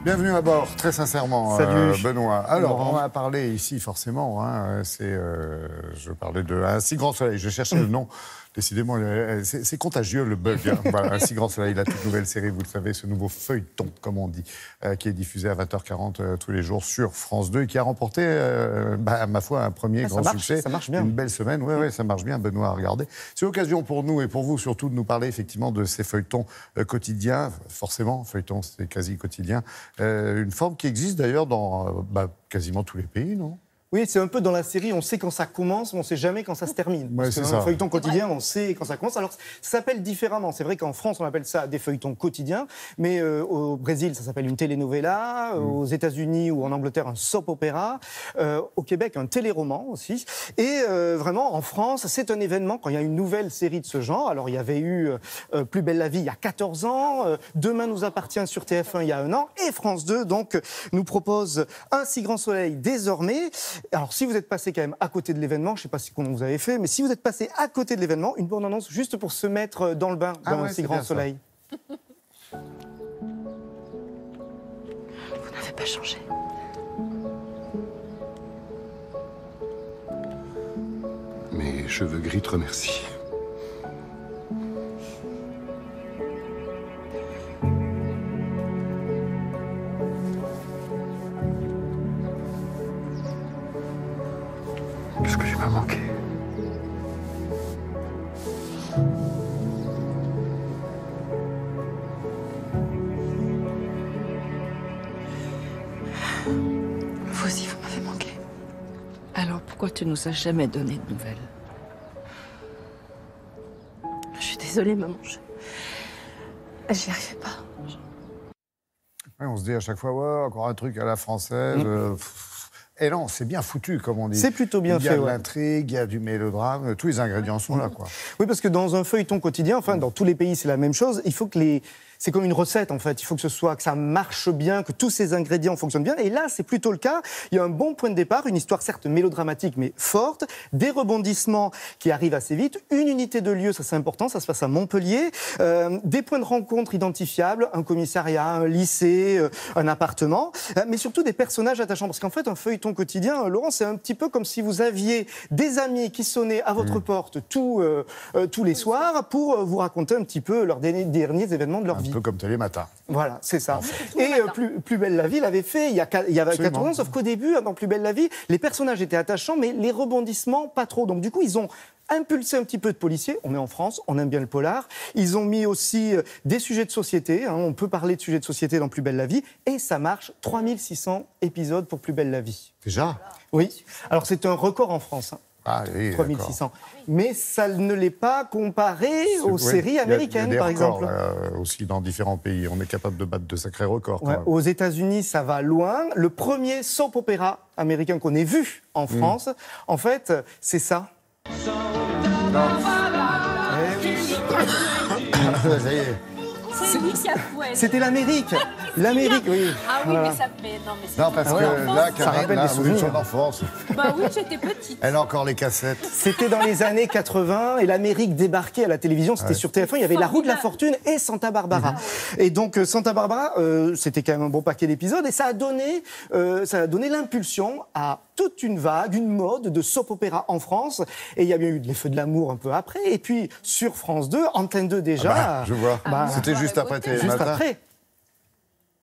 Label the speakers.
Speaker 1: Bienvenue à bord, très sincèrement, Benoît. Alors,
Speaker 2: Laurent.
Speaker 1: on va parler ici, forcément, je parlais de Un si grand soleil, je cherchais le nom. Décidément, c'est contagieux le bug. Hein. Voilà, Un si grand soleil, la toute nouvelle série, vous le savez, ce nouveau feuilleton, comme on dit, qui est diffusé à 20h40 tous les jours sur France 2 et qui a remporté, ma foi, un premier grand succès.
Speaker 2: Ça marche bien.
Speaker 1: Une belle semaine, oui, ça marche bien, Benoît, à regarder. C'est l'occasion pour nous et pour vous surtout de nous parler effectivement de ces feuilletons quotidiens. Forcément, feuilleton, c'est quasi quotidien. Une forme qui existe d'ailleurs dans quasiment tous les pays, non ?
Speaker 2: Oui, c'est un peu dans la série, on sait quand ça commence, mais on ne sait jamais quand ça se termine.
Speaker 1: Ouais,
Speaker 2: Parce
Speaker 1: c'est
Speaker 2: qu'un
Speaker 1: ça.
Speaker 2: feuilleton quotidien, on sait quand ça commence. Alors, ça s'appelle différemment. C'est vrai qu'en France, on appelle ça des feuilletons quotidiens, mais au Brésil, ça s'appelle une telenovela, aux États-Unis ou en Angleterre, un soap opéra, au Québec, un téléroman aussi. Et vraiment, en France, c'est un événement quand il y a une nouvelle série de ce genre. Alors, il y avait eu Plus belle la vie il y a 14 ans, Demain nous appartient sur TF1 il y a 1 an, et France 2, donc, nous propose Un si grand soleil désormais. Alors, si vous êtes passé quand même à côté de l'événement, je ne sais pas comment vous avez fait, mais si vous êtes passé à côté de l'événement, une bonne annonce juste pour se mettre dans le bain d'un si grand soleil.
Speaker 3: Vous n'avez pas changé.
Speaker 4: Mes cheveux gris te remercient. Qu'est-ce que tu m'as manqué?
Speaker 3: Vous aussi, vous m'avez manqué. Alors pourquoi tu nous as jamais donné de nouvelles? Je suis désolée, maman. J'y arrivais pas.
Speaker 1: Ouais, on se dit à chaque fois, ouais, encore un truc à la française. Et non, c'est bien foutu, comme on dit.
Speaker 2: C'est plutôt bien fait,
Speaker 1: Il y a de
Speaker 2: ouais.
Speaker 1: l'intrigue, il y a du mélodrame, tous les ingrédients sont là, quoi.
Speaker 2: Oui, parce que dans un feuilleton quotidien, enfin, dans tous les pays, c'est la même chose. Il faut que c'est comme une recette, en fait. Il faut que ça marche bien, que tous ces ingrédients fonctionnent bien. Et là, c'est plutôt le cas. Il y a un bon point de départ, une histoire certes mélodramatique, mais forte, des rebondissements qui arrivent assez vite, une unité de lieu, ça c'est important, ça se passe à Montpellier, des points de rencontre identifiables, un commissariat, un lycée, un appartement, mais surtout des personnages attachants. Parce qu'en fait, un feuilleton quotidien, Laurent, c'est un petit peu comme si vous aviez des amis qui sonnaient à votre porte tous les soirs pour vous raconter un petit peu leurs derniers événements de leur vie.
Speaker 1: Un peu comme Télématin.
Speaker 2: Voilà, c'est ça. Et plus belle la vie l'avait fait il y a 14 ans, sauf qu'au début, dans Plus belle la vie, les personnages étaient attachants, mais les rebondissements, pas trop. Donc du coup, ils ont impulsé un petit peu de policiers. On est en France, on aime bien le polar. Ils ont mis aussi des sujets de société. Hein, on peut parler de sujets de société dans Plus belle la vie. Et ça marche, 3600 épisodes pour Plus belle la vie.
Speaker 1: Déjà ?
Speaker 2: Oui. Alors c'est un record en France. Hein.
Speaker 1: Ah oui,
Speaker 2: 3600. Mais ça ne l'est pas comparé aux séries américaines,
Speaker 1: il y a des
Speaker 2: par
Speaker 1: records,
Speaker 2: exemple.
Speaker 1: aussi dans différents pays. On est capable de battre de sacrés records. Quand même.
Speaker 2: Aux États-Unis, ça va loin. Le premier soap opéra américain qu'on ait vu en France, en fait, c'est ça.
Speaker 1: Ça y est.
Speaker 5: C'est lui qui a fouetté.
Speaker 2: C'était l'Amérique. L'Amérique, oui.
Speaker 5: Ah oui,
Speaker 2: Voilà.
Speaker 5: mais ça fait... Non, mais c'est
Speaker 1: Non, parce
Speaker 5: mon
Speaker 1: que
Speaker 5: enfance.
Speaker 1: là,
Speaker 2: Ça
Speaker 1: Karine,
Speaker 2: rappelle
Speaker 1: là,
Speaker 2: des
Speaker 1: vous êtes
Speaker 2: souvenirs.
Speaker 1: son enfance.
Speaker 5: Bah oui, j'étais petite.
Speaker 1: Elle a encore les cassettes.
Speaker 2: C'était dans les années 80 et l'Amérique débarquait à la télévision. C'était sur TF1. Il y avait La Roue de la Fortune et Santa Barbara. Et donc Santa Barbara, c'était quand même un bon paquet d'épisodes et ça a donné l'impulsion à toute une vague, une mode de soap opéra en France. Et il y a bien eu Les Feux de l'amour un peu après. Et puis sur France 2, Antenne 2 déjà.
Speaker 1: Je vois. C'était juste après
Speaker 2: Juste
Speaker 1: Télématin.
Speaker 2: après.